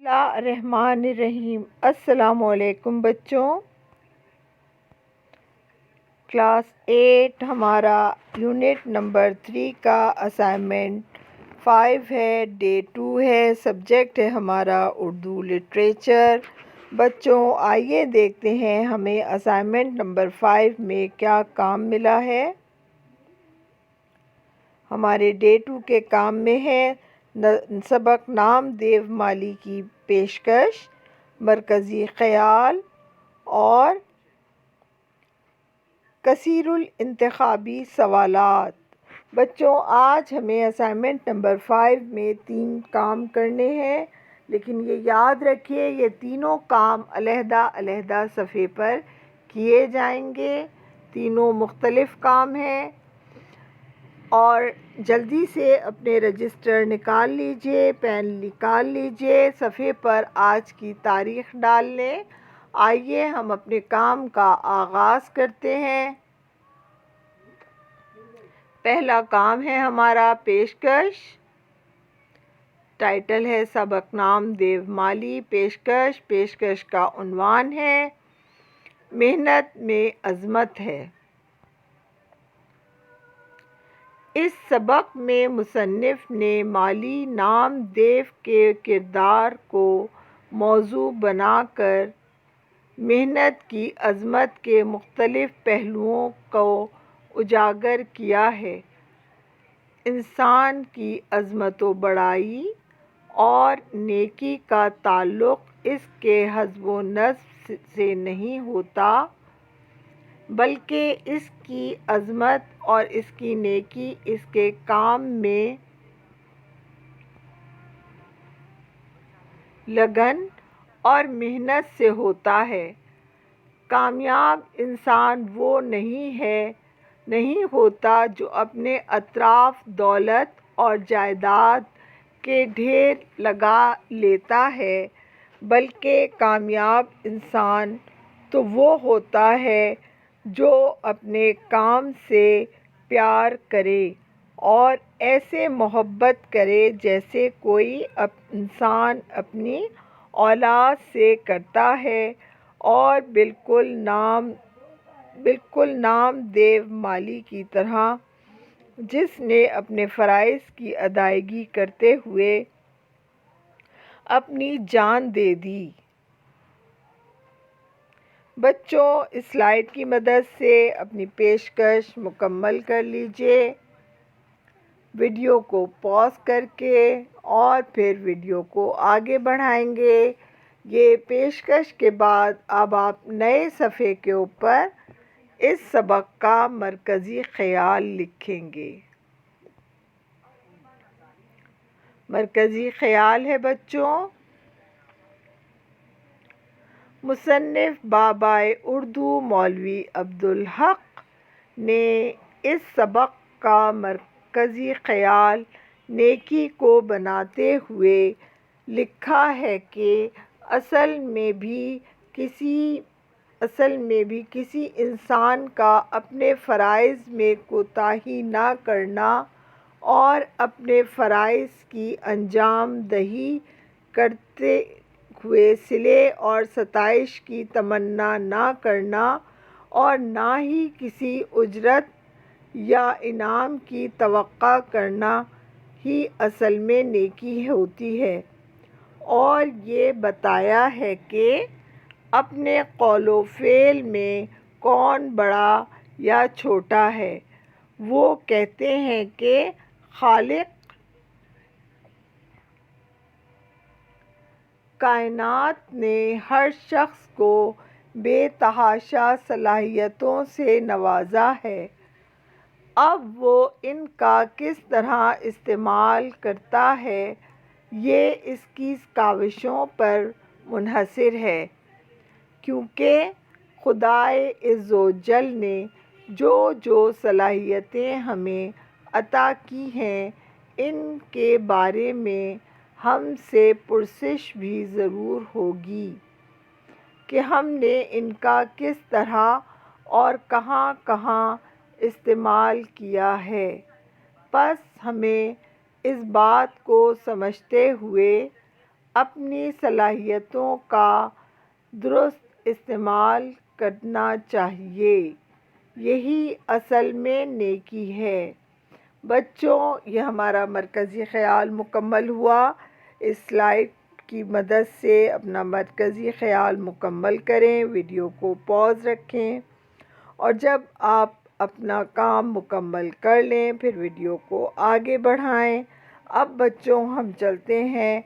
الرحمن الرحیم۔ السلام علیکم بچوں۔ کلاس 8 ہمارا یونٹ نمبر 3 کا اسائنمنٹ 5 ہے، ڈے 2 ہے، سبجیکٹ ہے ہمارا اردو لٹریچر۔ بچوں آئیے دیکھتے ہیں ہمیں اسائنمنٹ نمبر 5 میں کیا کام ملا ہے۔ ہمارے ڈے 2 کے کام میں ہے سبق نام دیو مالی کی پیشکش، مرکزی خیال اور کثیر الانتخابی سوالات۔ بچوں آج ہمیں اسائنمنٹ نمبر 5 میں 3 کام کرنے ہیں، لیکن یہ یاد رکھیے یہ تینوں کام علیحدہ علیحدہ صفحے پر کیے جائیں گے۔ تینوں مختلف کام ہیں اور جلدی سے اپنے رجسٹر نکال لیجئے، پین نکال لیجئے، صفحے پر آج کی تاریخ ڈال لیں۔ آئیے ہم اپنے کام کا آغاز کرتے ہیں۔ پہلا کام ہے ہمارا پیشکش۔ ٹائٹل ہے سبق نام دیو مالی پیشکش۔ پیشکش کا عنوان ہے محنت میں عظمت ہے۔ اس سبق میں مصنف نے مالی نام دیو کے کردار کو موضوع بنا کر محنت کی عظمت کے مختلف پہلوؤں کو اجاگر کیا ہے۔ انسان کی عظمت و بڑائی اور نیکی کا تعلق اس کے حسب و نسب سے نہیں ہوتا، بلکہ اس کی عظمت اور اس کی نیکی اس کے کام میں لگن اور محنت سے ہوتا ہے۔ کامیاب انسان وہ نہیں ہوتا جو اپنے اطراف دولت اور جائیداد کے ڈھیر لگا لیتا ہے، بلکہ کامیاب انسان تو وہ ہوتا ہے جو اپنے کام سے پیار کرے اور ایسے محبت کرے جیسے کوئی انسان اپنی اولاد سے کرتا ہے، اور بالکل نام دیو مالی کی طرح جس نے اپنے فرائض کی ادائیگی کرتے ہوئے اپنی جان دے دی۔ بچوں اس سلائیڈ کی مدد سے اپنی پیشکش مکمل کر لیجئے، ویڈیو کو پاز کر کے اور پھر ویڈیو کو آگے بڑھائیں گے۔ یہ پیشکش کے بعد اب آپ نئے صفحے کے اوپر اس سبق کا مرکزی خیال لکھیں گے۔ مرکزی خیال ہے بچوں، مصنف بابائے اردو مولوی عبدالحق نے اس سبق کا مرکزی خیال نیکی کو بناتے ہوئے لکھا ہے کہ اصل میں بھی کسی انسان کا اپنے فرائض میں کوتاہی نہ کرنا اور اپنے فرائض کی انجام دہی کرتے ہوئے صلے اور ستائش کی تمنا نہ کرنا اور نہ ہی کسی اجرت یا انعام کی توقع کرنا ہی اصل میں نیکی ہوتی ہے، اور یہ بتایا ہے کہ اپنے قول و فعل میں کون بڑا یا چھوٹا ہے۔ وہ کہتے ہیں کہ خالق کائنات نے ہر شخص کو بے تحاشا صلاحیتوں سے نوازا ہے، اب وہ ان کا کس طرح استعمال کرتا ہے یہ اس کی کاوشوں پر منحصر ہے، کیونکہ خدائے عز و جل نے جو صلاحیتیں ہمیں عطا کی ہیں ان کے بارے میں ہم سے پرسش بھی ضرور ہوگی کہ ہم نے ان کا کس طرح اور کہاں کہاں استعمال کیا ہے۔ پس ہمیں اس بات کو سمجھتے ہوئے اپنی صلاحیتوں کا درست استعمال کرنا چاہیے، یہی اصل میں نیکی ہے۔ بچوں، یہ ہمارا مرکزی خیال مکمل ہوا۔ اس سلائیڈ کی مدد سے اپنا مرکزی خیال مکمل کریں، ویڈیو کو پاز رکھیں، اور جب آپ اپنا کام مکمل کر لیں پھر ویڈیو کو آگے بڑھائیں۔ اب بچوں، ہم چلتے ہیں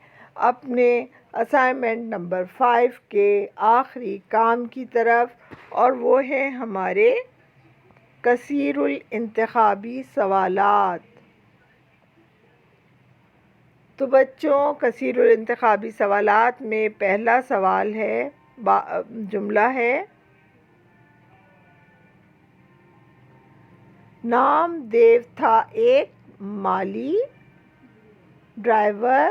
اپنے اسائنمنٹ نمبر 5 کے آخری کام کی طرف، اور وہ ہے ہمارے کثیر الانتخابی سوالات۔ تو بچوں، کثیر الانتخابی سوالات میں پہلا سوال ہے، جملہ ہے، نام دیو تھا ایک مالی، ڈرائیور،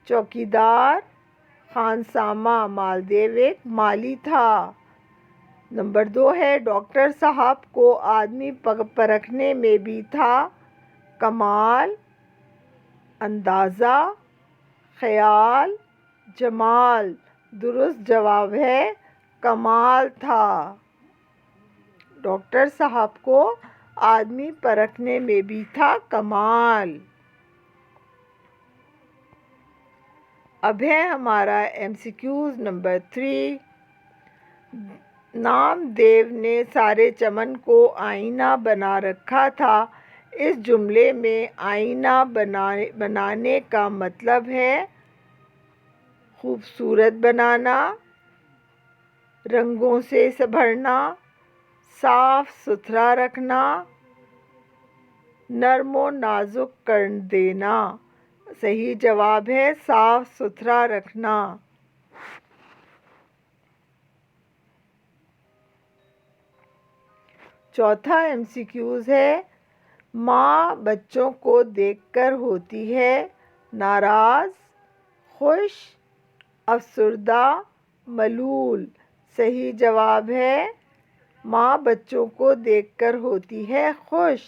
چوکیدار، خانسامہ مالدیو ایک مالی تھا۔ نمبر 2 ہے، ڈاکٹر صاحب کو آدمی پرکھنے میں بھی تھا کمال، اندازہ، خیال، جمال۔ درست جواب ہے کمال تھا۔ ڈاکٹر صاحب کو آدمی پرکھنے میں بھی تھا کمال۔ اب ہے ہمارا MCQs نمبر 3۔ نام دیو نے سارے چمن کو آئینہ بنا رکھا تھا۔ اس جملے میں آئینہ بنانے کا مطلب ہے خوبصورت بنانا، رنگوں سے بھرنا، صاف ستھرا رکھنا، نرم و نازک کر دینا۔ صحیح جواب ہے صاف ستھرا رکھنا۔ چوتھا MCQs ہے، ماں بچوں کو دیکھ کر ہوتی ہے ناراض، خوش، افسردہ، ملول۔ صحیح جواب ہے ماں بچوں کو دیکھ کر ہوتی ہے خوش۔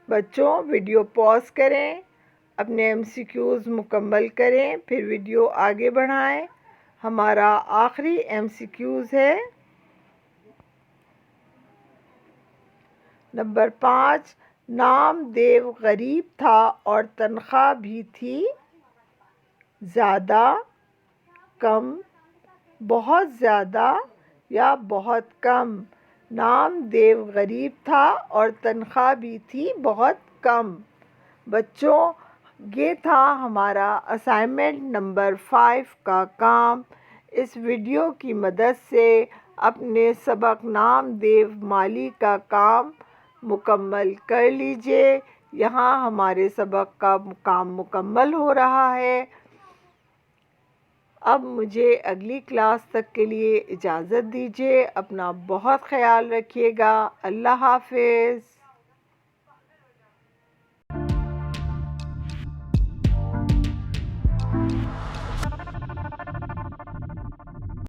بچوں، ویڈیو پاز کریں، اپنے MCQs مکمل کریں، پھر ویڈیو آگے بڑھائیں۔ ہمارا آخری MCQs ہے نمبر 5۔ نام دیو غریب تھا اور تنخواہ بھی تھی زیادہ، کم، بہت زیادہ یا بہت کم۔ نام دیو غریب تھا اور تنخواہ بھی تھی بہت کم۔ بچوں، یہ تھا ہمارا اسائنمنٹ نمبر 5 کا کام۔ اس ویڈیو کی مدد سے اپنے سبق نام دیو مالی کا کام مکمل کر لیجیے۔ یہاں ہمارے سبق کا کام مکمل ہو رہا ہے۔ اب مجھے اگلی کلاس تک کے لیے اجازت دیجیے۔ اپنا بہت خیال رکھیے گا۔ اللہ حافظ۔